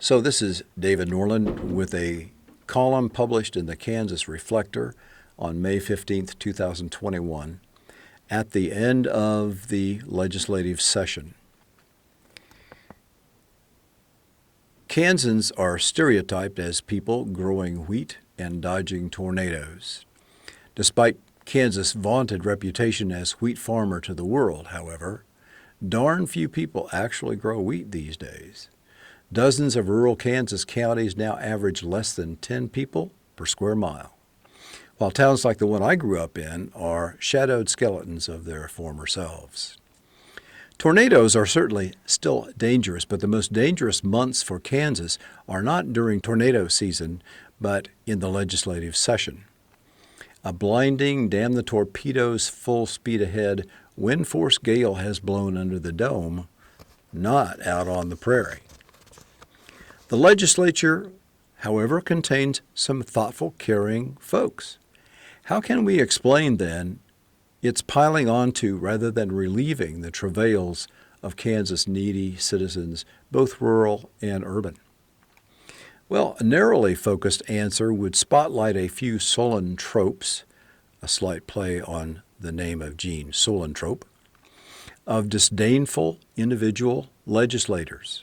So this is David Norlin with a column published in the Kansas Reflector on May 15th, 2021, at the end of the legislative session. Kansans are stereotyped as people growing wheat and dodging tornadoes. Despite Kansas' vaunted reputation as wheat farmer to the world, however, darn few people actually grow wheat these days. Dozens of rural Kansas counties now average less than 10 people per square mile, while towns like the one I grew up in are shadowed skeletons of their former selves. Tornadoes are certainly still dangerous, but the most dangerous months for Kansas are not during tornado season, but in the legislative session. A blinding, damn the torpedoes, full speed ahead, wind force gale has blown under the dome, not out on the prairie. The legislature, however, contains some thoughtful, caring folks. How can we explain, then, its piling onto rather than relieving the travails of Kansas' needy citizens, both rural and urban? Well, a narrowly focused answer would spotlight a few Solon tropes, a slight play on the name of Gene Solentrope, of disdainful individual legislators.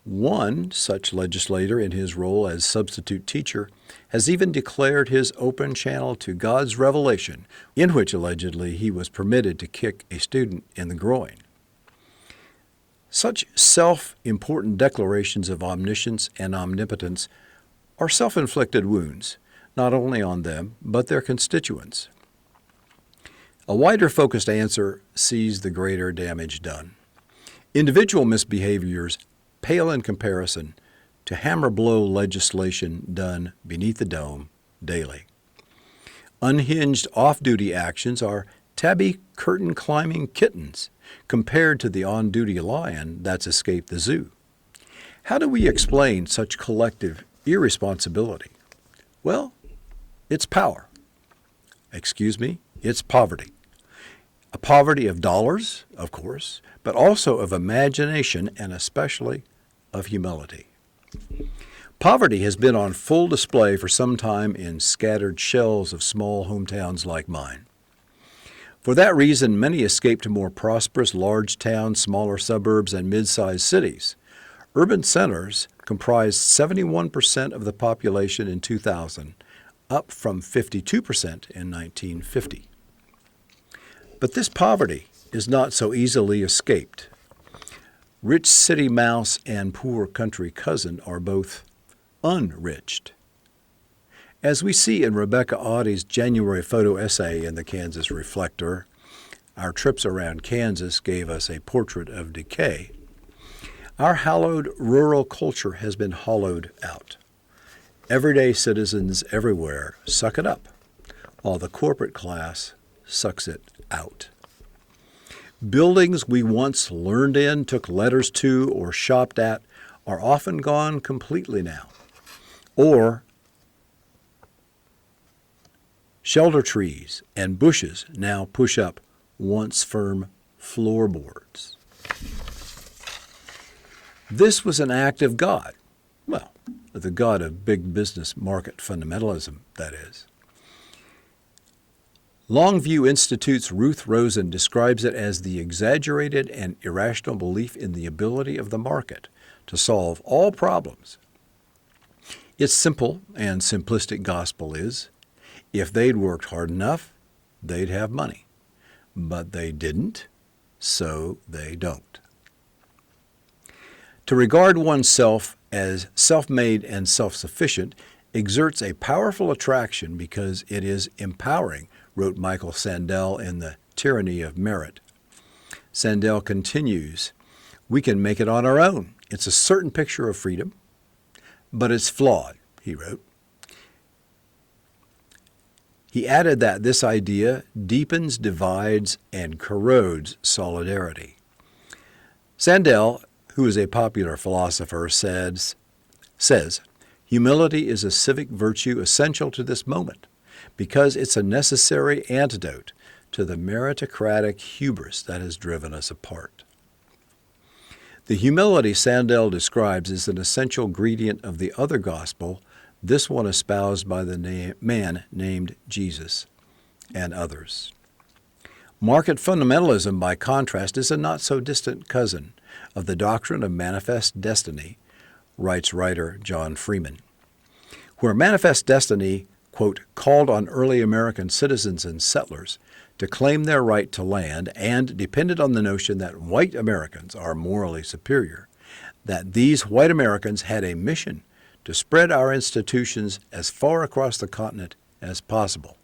One such legislator in his role as substitute teacher has even declared his open channel to God's revelation, in which allegedly he was permitted to kick a student in the groin. Such self-important declarations of omniscience and omnipotence are self-inflicted wounds, not only on them, but their constituents. A wider-focused answer sees the greater damage done. Individual misbehaviors pale in comparison to hammer-blow legislation done beneath the dome daily. Unhinged off-duty actions are tabby curtain-climbing kittens compared to the on-duty lion that's escaped the zoo. How do we explain such collective irresponsibility? Well, it's power. It's poverty. A poverty of dollars, of course, but also of imagination and especially of humility. Poverty has been on full display for some time in scattered shells of small hometowns like mine. For that reason, many escaped to more prosperous large towns, smaller suburbs, and mid-sized cities. Urban centers comprised 71% of the population in 2000, up from 52% in 1950. But this poverty is not so easily escaped. Rich city mouse and poor country cousin are both unriched. As we see in Rebecca Audie's January photo essay in the Kansas Reflector, our trips around Kansas gave us a portrait of decay. Our hallowed rural culture has been hollowed out. Everyday citizens everywhere suck it up, while the corporate class sucks it out. Buildings we once learned in, took letters to, or shopped at are often gone completely now. Or shelter trees and bushes now push up once firm floorboards. This was an act of God. Well, the God of big business market fundamentalism, that is. Longview Institute's Ruth Rosen describes it as the exaggerated and irrational belief in the ability of the market to solve all problems. Its simple and simplistic gospel is, if they'd worked hard enough, they'd have money. But they didn't, so they don't. To regard oneself as self-made and self-sufficient exerts a powerful attraction because it is empowering, wrote Michael Sandel in The Tyranny of Merit. Sandel continues, we can make it on our own. It's a certain picture of freedom, but it's flawed, he wrote. He added that this idea deepens divides and corrodes solidarity. Sandel, who is a popular philosopher, says, humility is a civic virtue essential to this moment because it's a necessary antidote to the meritocratic hubris that has driven us apart. The humility Sandel describes is an essential ingredient of the other gospel, this one espoused by the man named Jesus and others. Market fundamentalism, by contrast, is a not-so-distant cousin of the doctrine of manifest destiny, writes writer John Freeman. Where manifest destiny, quote, called on early American citizens and settlers to claim their right to land and depended on the notion that white Americans are morally superior, that these white Americans had a mission to spread our institutions as far across the continent as possible,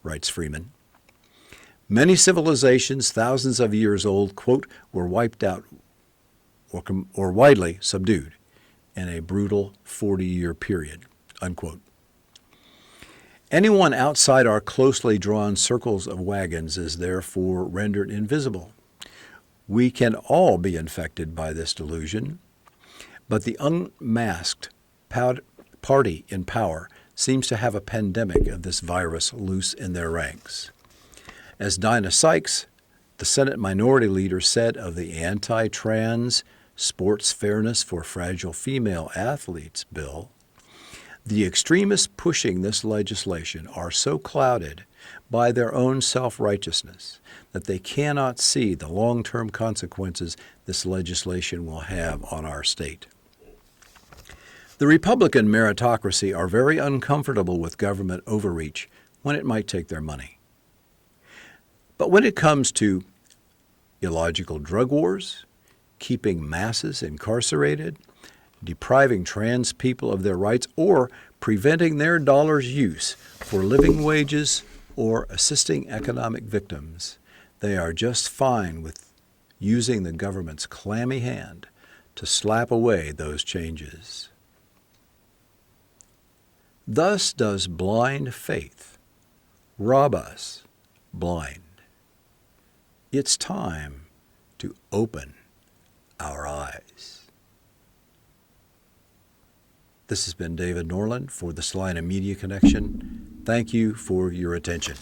writes Freeman. Many civilizations thousands of years old, quote, were wiped out or widely subdued in a brutal 40-year period, unquote. Anyone outside our closely drawn circles of wagons is therefore rendered invisible. We can all be infected by this delusion, but the unmasked party in power seems to have a pandemic of this virus loose in their ranks. As Dinah Sykes, the Senate Minority Leader, said of the anti-trans Sports Fairness for Fragile Female Athletes bill, the extremists pushing this legislation are so clouded by their own self-righteousness that they cannot see the long-term consequences this legislation will have on our state. The Republican meritocracy are very uncomfortable with government overreach when it might take their money. But when it comes to illogical drug wars, keeping masses incarcerated, depriving trans people of their rights, or preventing their dollars' use for living wages or assisting economic victims, they are just fine with using the government's clammy hand to slap away those changes. Thus does blind faith rob us blind. It's time to open our eyes. This has been David Norlin for the Salina Media Connection. Thank you for your attention.